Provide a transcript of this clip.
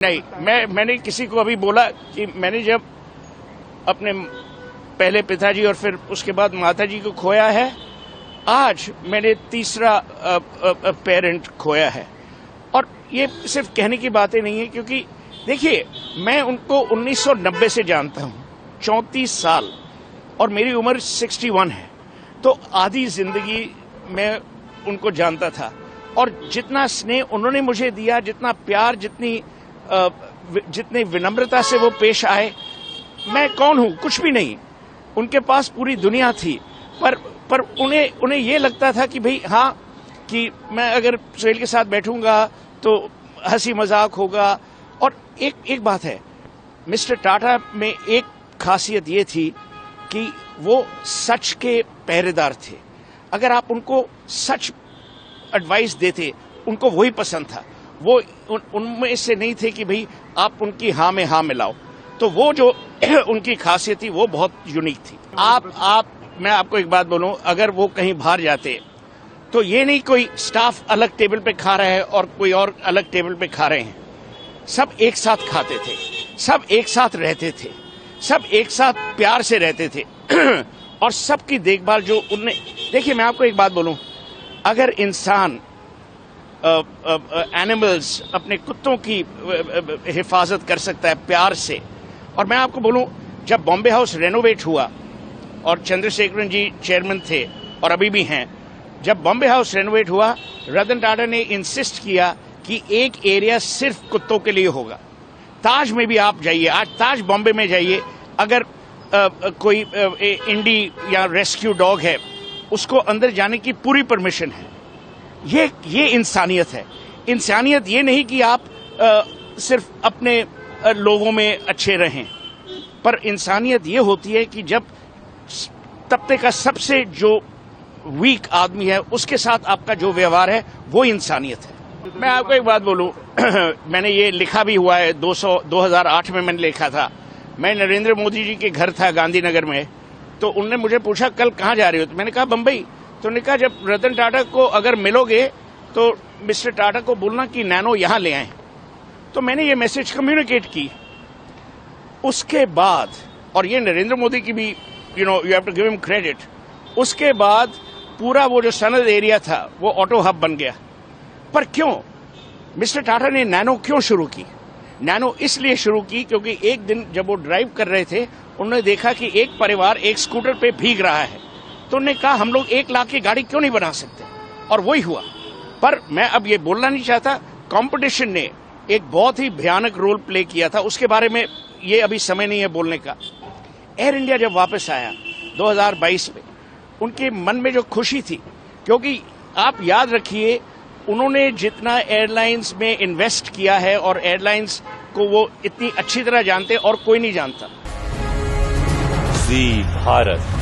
नहीं, मैंने किसी को अभी बोला कि मैंने जब अपने पहले पिताजी और फिर उसके बाद माताजी को खोया है, आज मैंने तीसरा पेरेंट खोया है। और ये सिर्फ कहने की बातें नहीं है, क्योंकि देखिए मैं उनको 1990 से जानता हूँ, 34 साल, और मेरी उम्र 61 है। तो आधी जिंदगी मैं उनको जानता था, और जितना स्नेह उन्होंने मुझे दिया, जितना प्यार, जितनी विनम्रता से वो पेश आए, मैं कौन हूं? कुछ भी नहीं। उनके पास पूरी दुनिया थी, पर उन्हें ये लगता था कि भाई हाँ, कि मैं अगर सुहेल के साथ बैठूंगा तो हंसी मजाक होगा। और एक बात है, मिस्टर टाटा में एक खासियत ये थी कि वो सच के पहरेदार थे। अगर आप उनको सच एडवाइस देते, उनको वही पसंद था। वो उनमें से नहीं थे कि भाई आप उनकी हाँ में हाँ मिलाओ। तो वो जो उनकी खासियत थी वो बहुत यूनिक थी। मैं आपको एक बात बोलूं, अगर वो कहीं बाहर जाते तो ये नहीं कोई स्टाफ अलग टेबल पे खा रहा है और कोई और अलग टेबल पे खा रहे हैं। सब एक साथ खाते थे, सब एक साथ रहते थे, सब एक साथ प्यार से रहते थे। और सबकी देखभाल जो उनने, देखिए मैं आपको एक बात बोलूं, अगर इंसान एनिमल्स, अपने कुत्तों की हिफाजत कर सकता है प्यार से। और मैं आपको बोलूं, जब बॉम्बे हाउस रेनोवेट हुआ और चंद्रशेखरन जी चेयरमैन थे और अभी भी हैं, जब बॉम्बे हाउस रेनोवेट हुआ, रतन टाटा ने इंसिस्ट किया कि एक एरिया सिर्फ कुत्तों के लिए होगा। ताज में भी आप जाइए, आज ताज बॉम्बे में जाइए, अगर कोई इंडी या रेस्क्यू डॉग है, उसको अंदर जाने की पूरी परमिशन है। ये इंसानियत है। इंसानियत ये नहीं कि आप सिर्फ अपने लोगों में अच्छे रहें, पर इंसानियत ये होती है कि जब तबके का सबसे जो वीक आदमी है उसके साथ आपका जो व्यवहार है, वो इंसानियत है। मैं आपको एक बात बोलूं, मैंने ये लिखा भी हुआ है, 2008 में मैंने लिखा था। मैं नरेंद्र मोदी जी के घर था गांधीनगर में, तो उनने मुझे पूछा कल कहाँ जा रहे हो? तो मैंने कहा बम्बई। तो उन्होंने कहा जब रतन टाटा को अगर मिलोगे तो मिस्टर टाटा को बोलना कि नैनो यहां ले आए। तो मैंने ये मैसेज कम्युनिकेट की। उसके बाद, और ये नरेंद्र मोदी की भी you have to give him credit, उसके बाद पूरा वो जो सनद एरिया था वो ऑटो हब बन गया। पर क्यों मिस्टर टाटा ने नैनो क्यों शुरू की? नैनो इसलिए शुरू की क्योंकि एक दिन जब वो ड्राइव कर रहे थे, उन्होंने देखा कि एक परिवार एक स्कूटर पे भीग रहा है। तो उन्होंने कहा हम लोग 1 लाख की गाड़ी क्यों नहीं बना सकते, और वही हुआ। पर मैं अब ये बोलना नहीं चाहता, कंपटीशन ने एक बहुत ही भयानक रोल प्ले किया था, उसके बारे में ये अभी समय नहीं है बोलने का। एयर इंडिया जब वापस आया 2022 में, उनके मन में जो खुशी थी, क्योंकि आप याद रखिए उन्होंने जितना एयरलाइंस में इन्वेस्ट किया है, और एयरलाइंस को वो इतनी अच्छी तरह जानते और कोई नहीं जानता। जी भारत।